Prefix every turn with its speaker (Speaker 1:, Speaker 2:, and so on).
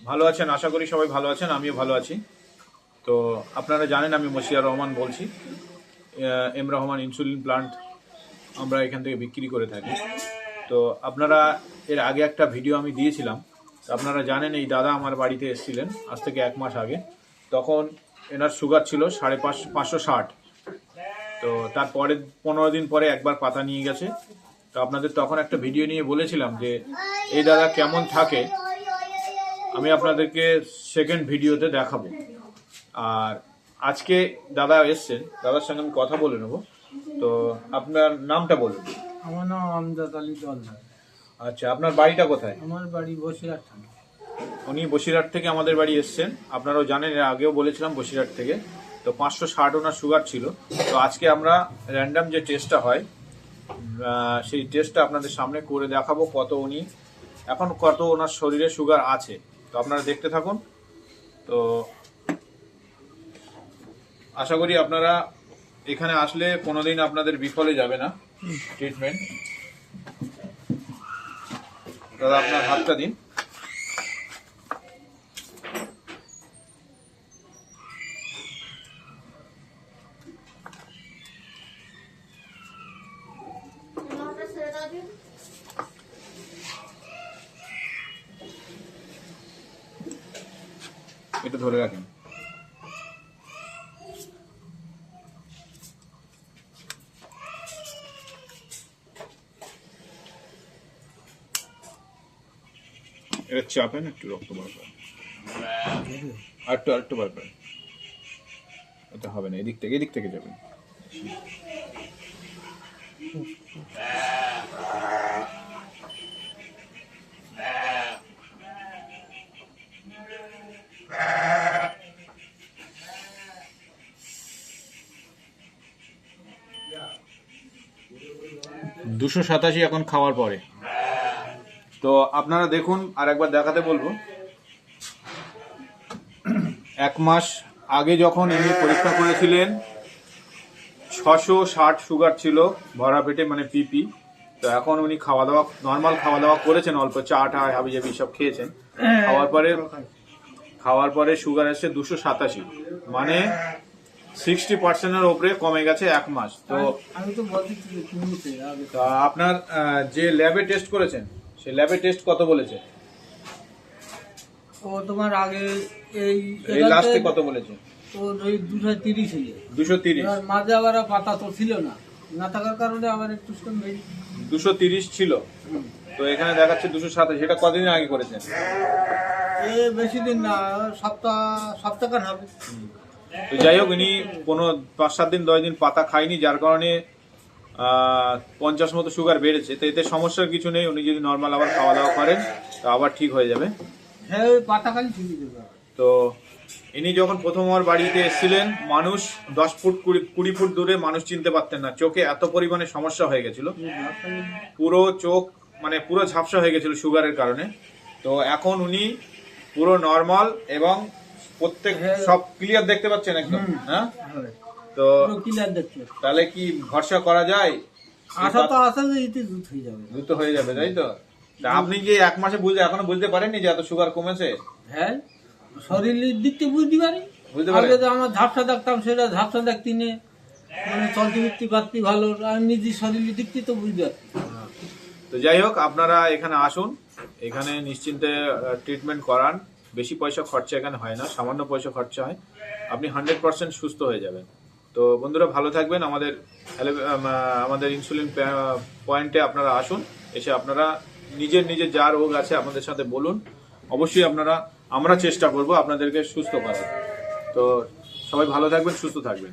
Speaker 1: ভালো আছেন? আশা করি সবাই ভালো আছেন, আমিও ভালো আছি। তো আপনারা জানেন আমি মশিয়ার রহমান বলছি। এম রহমান ইনসুলিন প্লান্ট আমরা এখান থেকে বিক্রি করে থাকি। তো আপনারা এর আগে একটা ভিডিও আমি দিয়েছিলাম। তো আপনারা জানেন এই দাদা আমার বাড়িতে এসেছিলেন আজ থেকে 1 মাস আগে। তখন এনার সুগার ছিল 560। তো তারপরে 15 দিন পরে একবার পাতা নিয়ে গেছে। তো আপনাদের তখন একটা ভিডিও নিয়ে বলেছিলাম যে এই দাদা কেমন থাকে আমি আপনাদেরকে সেকেন্ড ভিডিওতে দেখাবো। আর আজকে দাদা এসছেন, দাদার সঙ্গে আমি কথা বলে নেবো। তো আপনার নামটা বলুন।
Speaker 2: আমার নাম আমজাদ আলী জলদার।
Speaker 1: আচ্ছা, আপনার বাড়িটা কোথায়?
Speaker 2: আমার বাড়ি বসিরহাট থানা।
Speaker 1: উনি বসিরহাট থেকে আমাদের বাড়ি এসছেন। আপনারাও জানেন, এর আগেও বলেছিলাম বসিরহাট থেকে। তো 560 ওনার সুগার ছিল। তো আজকে আমরা র্যান্ডাম যে টেস্টটা হয় সেই টেস্টটা আপনাদের সামনে করে দেখাবো কত ওনার শরীরে সুগার আছে। তো আপনারা দেখতে থাকুন। তো আশা করি আপনারা এখানে আসলে কোনোদিন আপনাদের বিফলে যাবে না ট্রিটমেন্ট। দাদা আপনার হাতটা দিন। এটা ধরে রাখেন। এটা চাপেন, একটু রক্ত বার করেন, আরেকটু বার করেন। এটা হবে না, এদিক থেকে যাবেন। $287 এখন খাওয়ার পরে। তো আপনারা দেখুন, আর একবার দেখাতে বলবো। 1 মাস আগে যখন ইনি পরীক্ষা করেছিলেন 660 সুগার ছিল ভরা পেটে, মানে পিপি। তো এখন উনি নর্মাল খাওয়া দাওয়া করেছেন, অল্প চা হাবিজাবি সব খেয়েছেন। খাওয়ার পরে সুগার এসে 287, মানে 60%-এর উপরে কমে গেছে 1 মাস। তো
Speaker 2: আমি তো বলছি
Speaker 1: আপনার যে ল্যাবে টেস্ট করেছেন সেই ল্যাবে টেস্ট কত বলেছে?
Speaker 2: ও তোমার আগে
Speaker 1: এই লাস্টে কত বলেছে?
Speaker 2: তো ওই 230 ছিল।
Speaker 1: 230
Speaker 2: মাঝে আবার পাতা তো ছিল না থাকার কারণে আবার একটু
Speaker 1: 230 ছিল। তো এখানে দেখাচ্ছে 227। সেটা কতদিন আগে করেছেন?
Speaker 2: বেশি দিন না, সপ্তাহখান হবে।
Speaker 1: তো যাই হোক, ইনি কোনো 5-7 দিন 10 দিন পাতা খায়নি, যার কারণে 50 মতো সুগার বেড়েছে। তো এতে সমস্যার কিছু নেই, উনি যদি নর্মাল আবার খাওয়া দাওয়া করেন তো আবার ঠিক হয়ে যাবে।
Speaker 2: হ্যাঁ, পাতা খালি ঠিকই দেবে।
Speaker 1: তো ইনি যখন প্রথম আমার বাড়িতে এসেছিলেন, মানুষ 10 ফুট 20 ফুট দূরে মানুষ চিনতে পারতেন না। চোখে এত পরিমাণে সমস্যা হয়ে গেছিল, পুরো চোখ মানে পুরো ঝাপসা হয়ে গেছিল সুগারের কারণে। তো এখন উনি পুরো নর্মাল এবং প্রত্যেক সব ক্লিয়ার দেখতে পাচ্ছেন একদম। হ্যাঁ, তো তাহলে কি ভরসা করা যায়?
Speaker 2: আশা তো আছে যে এতে দ্রুত
Speaker 1: হয়ে যাবে, তাই তো? আপনি যে 1 মাসে এখনো বুঝতে পারেননি যে এত সুগার কমেছে?
Speaker 2: হ্যাঁ, শরীরের দিক থেকে বুঝতে পারি। আগে তো আমার ঝাপসা দেখতাম, সেটা ঝাপসা দেখতি নে, মানে চলতি ফিরতি পারতি ভালো। আমি নিজে শরীরের দিক থেকে তো বুঝতে পারছি।
Speaker 1: তো যাই হোক, আপনারা এখানে আসুন, এখানে নিশ্চিন্তে ট্রিটমেন্ট করান। বেশি পয়সা খরচা এখানে হয় না, সামান্য পয়সা খরচা হয়। আপনি 100% সুস্থ হয়ে যাবেন। তো বন্ধুরা ভালো থাকবেন। আমাদের ইনসুলিন পয়েন্টে আপনারা আসুন, এসে আপনারা নিজের যা রোগ আছে আমাদের সাথে বলুন। অবশ্যই আমরা চেষ্টা করব আপনাদেরকে সুস্থ করার। তো সবাই ভালো থাকবেন, সুস্থ থাকবেন।